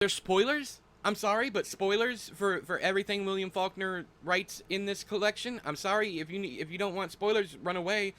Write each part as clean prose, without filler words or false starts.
There's spoilers. I'm sorry, but spoilers for everything William Faulkner writes in this collection. I'm sorry if you don't want spoilers, run away.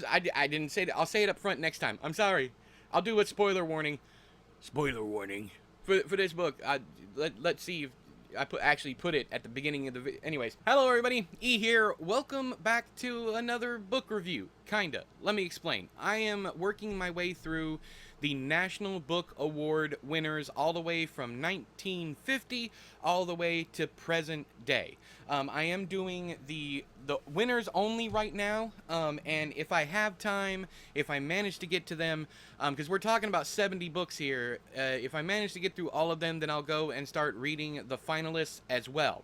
I didn't say that. I'll say it up front next time. I'm sorry. I'll do a spoiler warning. Spoiler warning for this book. Let's see if I actually put it at the beginning of the video. Anyways, hello everybody, E here. Welcome back to another book review. Kinda. Let me explain. I am working my way through the National Book Award winners all the way from 1950 all the way to present day. I am doing the winners only right now, and if I have time, if I manage to get to them, because we're talking about 70 books here, if I manage to get through all of them, then I'll go and start reading the finalists as well.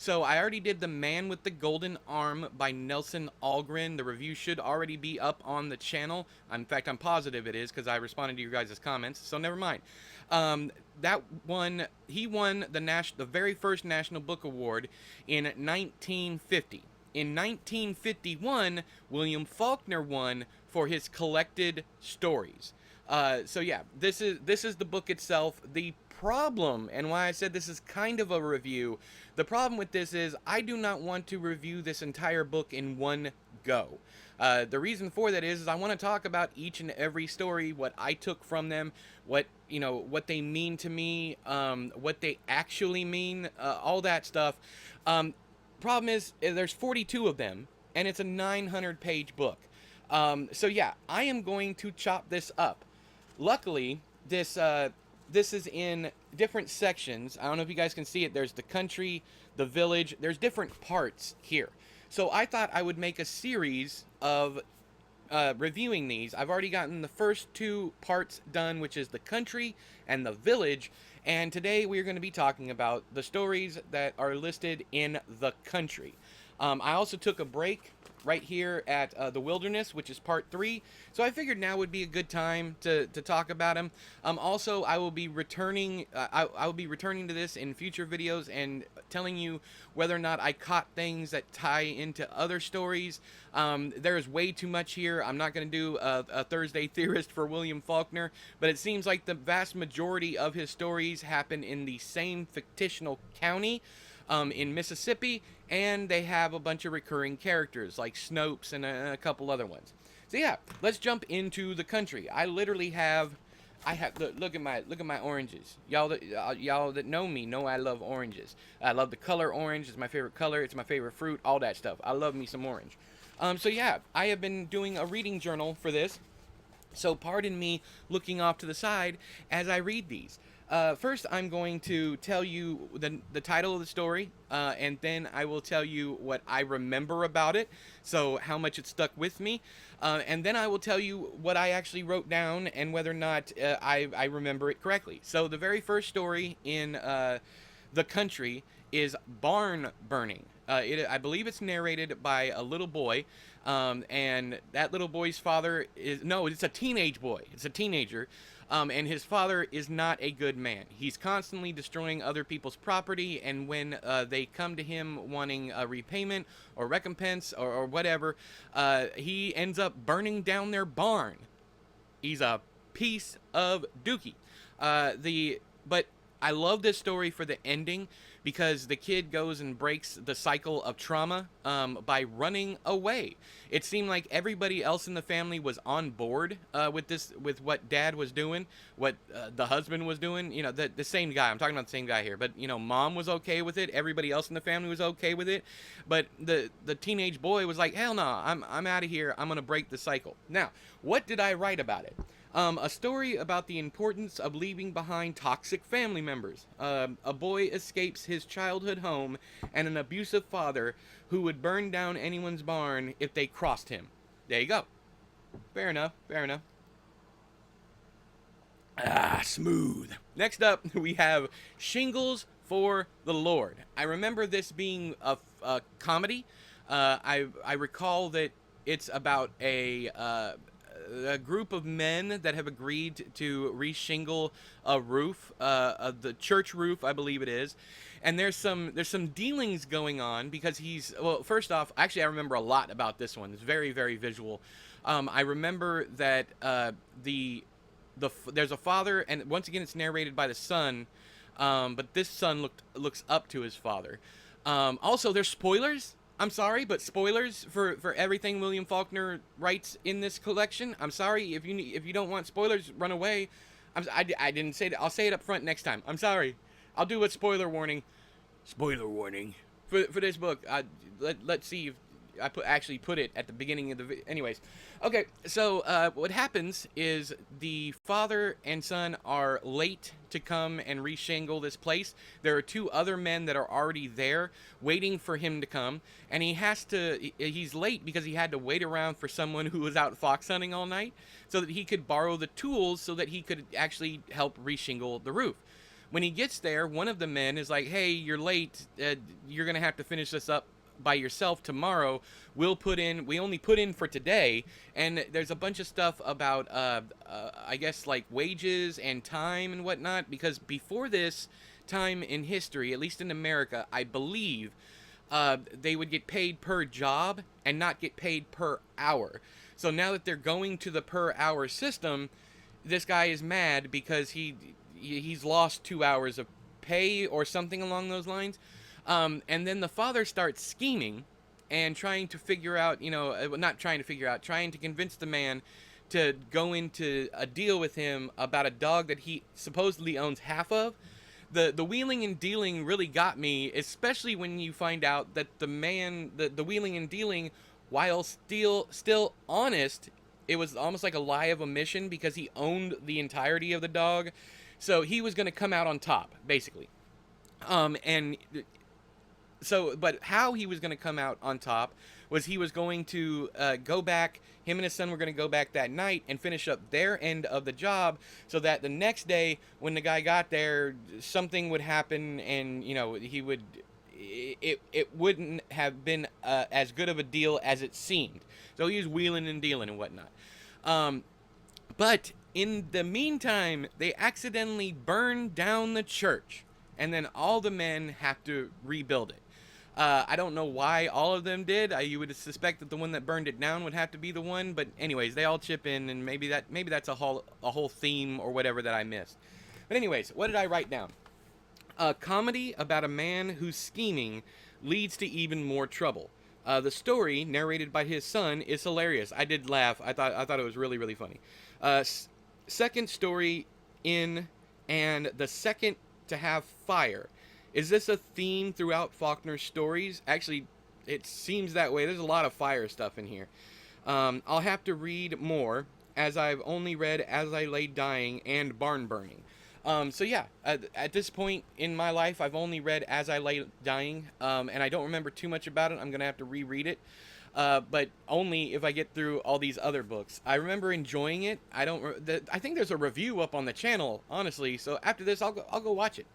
So I already did The Man with the Golden Arm by Nelson Algren. The review should already be up on the channel. In fact, I'm positive it is because I responded to your guys' comments, so never mind. He won the very first National Book Award in 1950. In 1951, William Faulkner won for his collected stories. So yeah, this is the book itself. The problem, and why I said this is kind of a review, the problem with this is I do not want to review this entire book in one go. The reason for that is I want to talk about each and every story, what I took from them, what they mean to me, what they actually mean, all that stuff. Problem is, there's 42 of them, and it's a 900-page book. So yeah, I am going to chop this up. Luckily, this is in different sections. I don't know if you guys can see it. There's the country, the village. There's different parts here. So I thought I would make a series of reviewing these. I've already gotten the first two parts done, which is the country and the village. And today we're going to be talking about the stories that are listed in the country. I also took a break right here at the wilderness, which is part 3. So I figured now would be a good time to talk about them. Also, I will be returning. I will be returning to this in future videos and telling you whether or not I caught things that tie into other stories. There is way too much here. I'm not going to do a Thursday Theorist for William Faulkner, but it seems like the vast majority of his stories happen in the same fictional county. In Mississippi, and they have a bunch of recurring characters like Snopes and a couple other ones. So yeah, let's jump into the country. I literally have, look at my oranges. Y'all that know me know I love oranges. I love the color orange. It's my favorite color. It's my favorite fruit. All that stuff. I love me some orange. So yeah, I have been doing a reading journal for this. So pardon me looking off to the side as I read these. First, I'm going to tell you the title of the story, and then I will tell you what I remember about it, so how much it stuck with me, and then I will tell you what I actually wrote down and whether or not I remember it correctly. So the very first story in the country is Barn Burning. I believe it's narrated by a little boy, and that little boy's father it's a teenage boy. It's a teenager. And his father is not a good man. He's constantly destroying other people's property, and when they come to him wanting a repayment or recompense or whatever, he ends up burning down their barn. He's a piece of dookie. But I love this story for the ending, because the kid goes and breaks the cycle of trauma by running away. It seemed like everybody else in the family was on board with what dad was doing, what the husband was doing. You know, the same guy. I'm talking about the same guy here. But, you know, mom was okay with it. Everybody else in the family was okay with it. But the teenage boy was like, hell no, I'm out of here. I'm going to break the cycle. Now, what did I write about it? A story about the importance of leaving behind toxic family members. A boy escapes his childhood home and an abusive father who would burn down anyone's barn if they crossed him. There you go. Fair enough, fair enough. Ah, smooth. Next up, we have Shingles for the Lord. I remember this being a comedy. I recall that it's about a group of men that have agreed to reshingle a roof, the church roof, I believe it is. And there's some dealings going on because well, first off, actually I remember a lot about this one. It's very, very visual. I remember that there's a father, and once again it's narrated by the son, But this son looks up to his father. Also, there's spoilers. I'm sorry, but spoilers for everything William Faulkner writes in this collection. I'm sorry if you don't want spoilers, run away. I didn't say that. I'll say it up front next time. I'm sorry. I'll do a spoiler warning. Spoiler warning for this book. Let's see if I actually put it at the beginning of the video. Anyways, okay. So what happens is the father and son are late to come and reshingle this place. There are two other men that are already there waiting for him to come, and he's late because he had to wait around for someone who was out fox hunting all night so that he could borrow the tools so that he could actually help reshingle the roof. When he gets there, one of the men is like, "Hey, you're late. You're gonna have to finish this up by yourself tomorrow. We only put in for today." And there's a bunch of stuff about I guess like wages and time and whatnot, because before this time in history, at least in America, I believe they would get paid per job and not get paid per hour. So now that they're going to the per hour system, this guy is mad because he's lost 2 hours of pay or something along those lines. And then the father starts scheming and trying to figure out, trying to convince the man to go into a deal with him about a dog that he supposedly owns half of. The wheeling and dealing really got me, especially when you find out that the man, the wheeling and dealing, while still honest, it was almost like a lie of omission because he owned the entirety of the dog. So he was going to come out on top, basically. But how he was going to come out on top was he was going to go back. Him and his son were going to go back that night and finish up their end of the job, so that the next day when the guy got there, something would happen, and it wouldn't have been as good of a deal as it seemed. So he was wheeling and dealing and whatnot. But in the meantime, they accidentally burned down the church, and then all the men have to rebuild it. I don't know why all of them did. You would suspect that the one that burned it down would have to be the one, but anyways, they all chip in, and maybe that's a whole theme or whatever that I missed. But anyways, what did I write down? A comedy about a man whose scheming leads to even more trouble. The story, narrated by his son, is hilarious. I did laugh. I thought it was really, really funny. Second story in, and the second to have fire. Is this a theme throughout Faulkner's stories? Actually, it seems that way. There's a lot of fire stuff in here. I'll have to read more, as I've only read As I Lay Dying and Barn Burning. So yeah, at this point in my life, I've only read As I Lay Dying, and I don't remember too much about it. I'm going to have to reread it, but only if I get through all these other books. I remember enjoying it. I think there's a review up on the channel, honestly, so after this, I'll go watch it.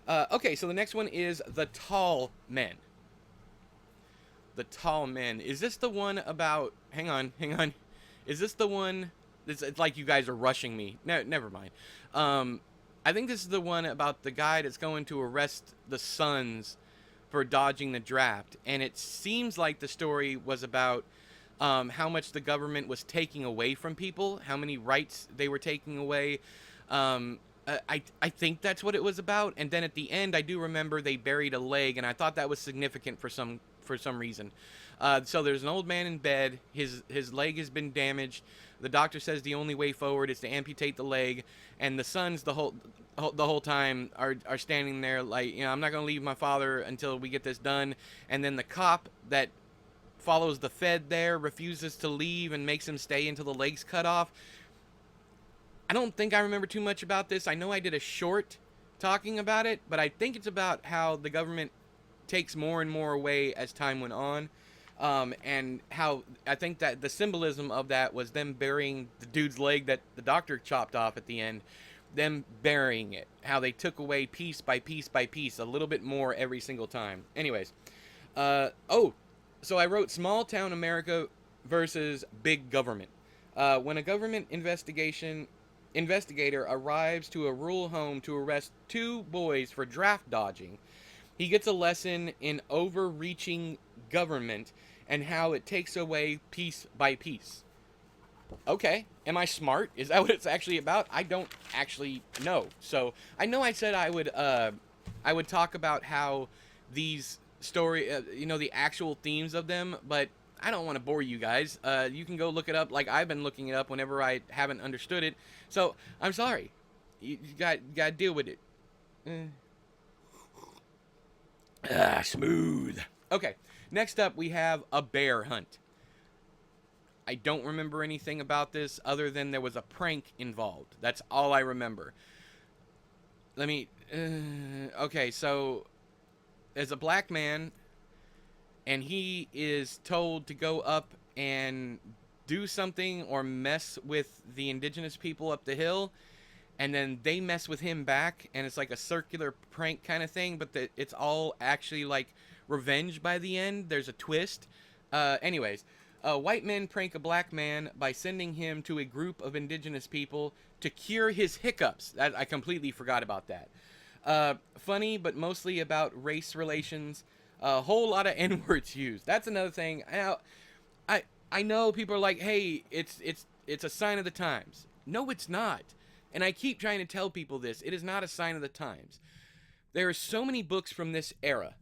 Okay, so the next one is The Tall Men. The Tall Men. Is this the one about... Hang on. Is this the one... It's like you guys are rushing me. No, never mind. I think this is the one about the guy that's going to arrest the sons for dodging the draft. And it seems like the story was about how much the government was taking away from people, how many rights they were taking away. I think that's what it was about. And then at the end, I do remember they buried a leg, and I thought that was significant for some reason. So there's an old man in bed. His leg has been damaged. The doctor says the only way forward is to amputate the leg, and the sons the whole time are standing there like, I'm not going to leave my father until we get this done. And then the cop that follows the Fed there refuses to leave and makes him stay until the leg's cut off. I don't think I remember too much about this. I know I did a short talking about it, but I think it's about how the government takes more and more away as time went on. And how I think that the symbolism of that was them burying the dude's leg that the doctor chopped off at the end, them burying it, how they took away piece by piece by piece, a little bit more every single time. Anyways, so I wrote Small Town America versus Big Government. When a government investigator arrives to a rural home to arrest two boys for draft dodging, he gets a lesson in overreaching government and how it takes away piece by piece. Okay, am I smart? Is that what it's actually about? I don't actually know. So I know I said I would talk about how these story, the actual themes of them, but I don't want to bore you guys. You can go look it up, like I've been looking it up whenever I haven't understood it. So I'm sorry. You got to deal with it. Smooth. Okay, next up we have a bear hunt. I don't remember anything about this other than there was a prank involved. That's all I remember. Let me. Okay, so there's a black man, and he is told to go up and do something or mess with the indigenous people up the hill, and then they mess with him back, and it's like a circular prank kind of thing, but it's all actually like revenge by the end. There's a twist. Anyways, white men prank a black man by sending him to a group of indigenous people to cure his hiccups. I completely forgot about that. Funny, but mostly about race relations. A whole lot of N-words used. That's another thing. I know people are like, hey, it's a sign of the times. No, it's not. And I keep trying to tell people this. It is not a sign of the times. There are so many books from this era,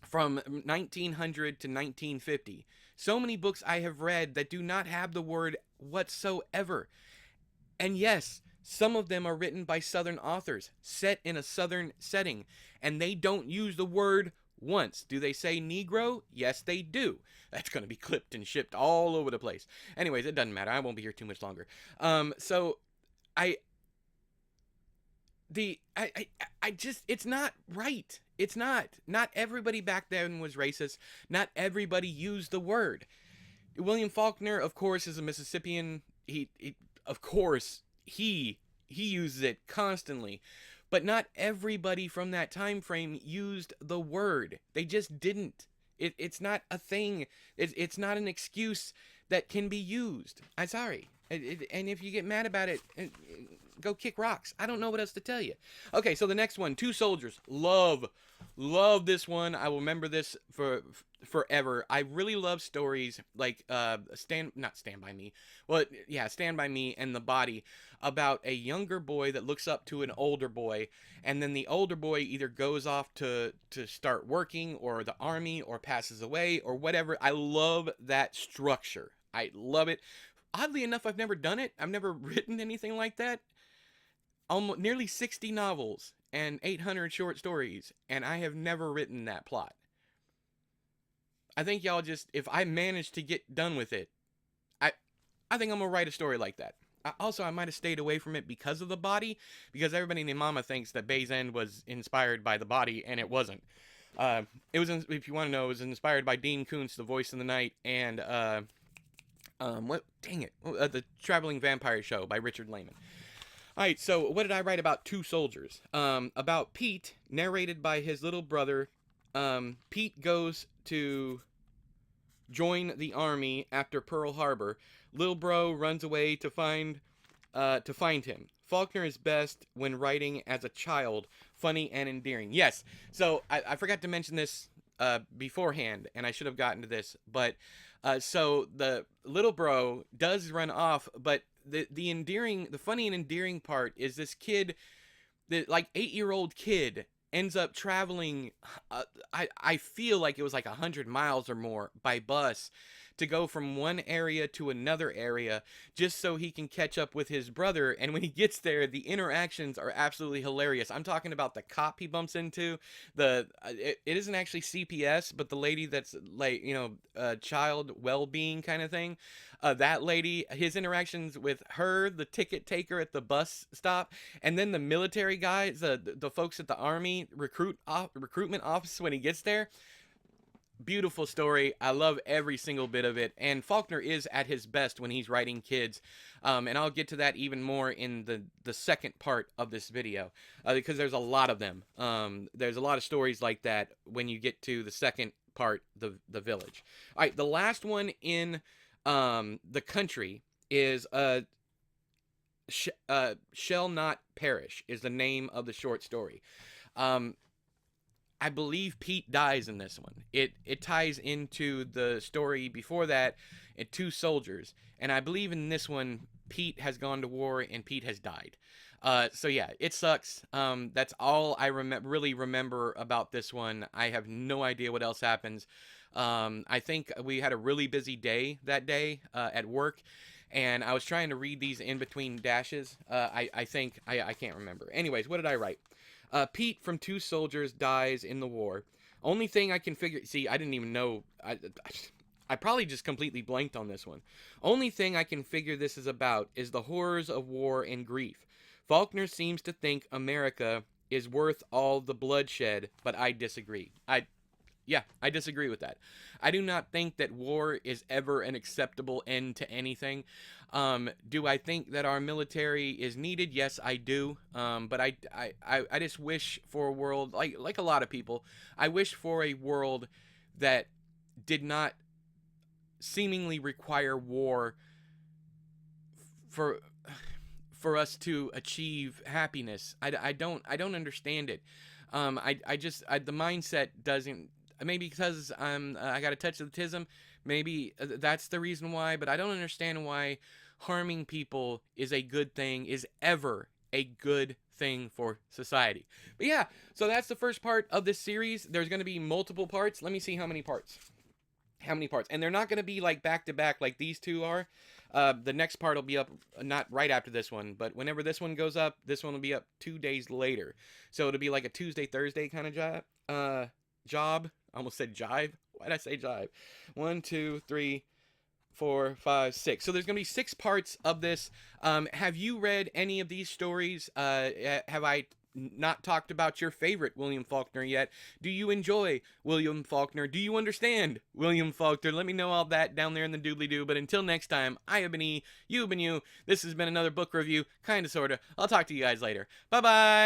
from 1900 to 1950. So many books I have read that do not have the word whatsoever. And yes, some of them are written by Southern authors, set in a Southern setting, and they don't use the word once. Do they say Negro? Yes, they do. That's going to be clipped and shipped all over the place. Anyways, it doesn't matter. I won't be here too much longer. So I the I just, it's not right. It's not everybody back then was racist. Not everybody used the word. William Faulkner, of course, is a Mississippian. He of course he uses it constantly, but not everybody from that time frame used the word. They just didn't. It's not a thing. It's not an excuse that can be used. I'm sorry. And if you get mad about it, go kick rocks. I don't know what else to tell you. Okay, so the next one, Two Soldiers. Love this one. I will remember this for forever. I really love stories like Stand By Me. Well, yeah, Stand By Me and The Body, about a younger boy that looks up to an older boy, and then the older boy either goes off to start working or the army or passes away or whatever. I love that structure. I love it. Oddly enough, I've never done it. I've never written anything like that. Almost nearly 60 novels and 800 short stories, and I have never written that plot. I think y'all just, if I manage to get done with it, I think I'm gonna write a story like that. I might have stayed away from it because of The Body, because everybody named Mama thinks that Bay's End was inspired by The Body, and it wasn't. It was, if you want to know, it was inspired by Dean Koontz, The Voice in the Night, and what? Dang it! The Traveling Vampire Show by Richard Lehman. All right, so what did I write about Two Soldiers? About Pete, narrated by his little brother. Pete goes to join the army after Pearl Harbor. Little bro runs away to find him. Faulkner is best when writing as a child, funny and endearing. Yes, so I forgot to mention this beforehand, and I should have gotten to this, but so the little bro does run off, but the endearing, the funny and endearing part is this kid, the like 8-year-old kid, ends up traveling. I feel like it was like 100 miles or more by bus to go from one area to another area just so he can catch up with his brother. And when he gets there, the interactions are absolutely hilarious. I'm talking about the cop he bumps into. It isn't actually CPS, but the lady that's like, child well-being kind of thing. That lady, his interactions with her, the ticket taker at the bus stop, and then the military guys, the folks at the army recruitment office when he gets there. Beautiful story. I love every single bit of it. And Faulkner is at his best when he's writing kids. And I'll get to that even more in the second part of this video, because there's a lot of them. There's a lot of stories like that when you get to the second part, the village. All right, the last one in the country is Shall Not Perish is the name of the short story. I believe Pete dies in this one. It ties into the story before that, Two Soldiers, and I believe in this one Pete has gone to war and Pete has died. So yeah, it sucks. That's all I really remember about this one. I have no idea what else happens. I think we had a really busy day that day at work, and I was trying to read these in between dashes. I think I can't remember. Anyways, what did I write? Pete from Two Soldiers dies in the war. Only thing I can figure. See, I didn't even know. I probably just completely blanked on this one. Only thing I can figure this is about is the horrors of war and grief. Faulkner seems to think America is worth all the bloodshed, but I disagree. I disagree with that. I do not think that war is ever an acceptable end to anything. Do I think that our military is needed? Yes, I do. But I just wish for a world like a lot of people. I wish for a world that did not seemingly require war for for us to achieve happiness. I don't understand it. The mindset doesn't. Maybe because I got a touch of autism. Maybe that's the reason why. But I don't understand why harming people is a good thing. Is ever a good thing for society. But yeah, so that's the first part of this series. There's going to be multiple parts. Let me see how many parts. And they're not going to be like back to back like these two are. The next part will be up not right after this one, but whenever this one goes up, this one will be up 2 days later. So it'll be like a Tuesday Thursday kind of job. I almost said jive. Why did I say jive? 1, 2, 3, 4, 5, 6. So there's gonna be 6 parts of this. Have you read any of these stories? Have I not talked about your favorite William Faulkner yet? Do you enjoy William Faulkner? Do you understand William Faulkner? Let me know all that down there in the doobly-doo. But until next time, I have been E, you have been you. This has been another book review, kinda sorta. I'll talk to you guys later. Bye-bye!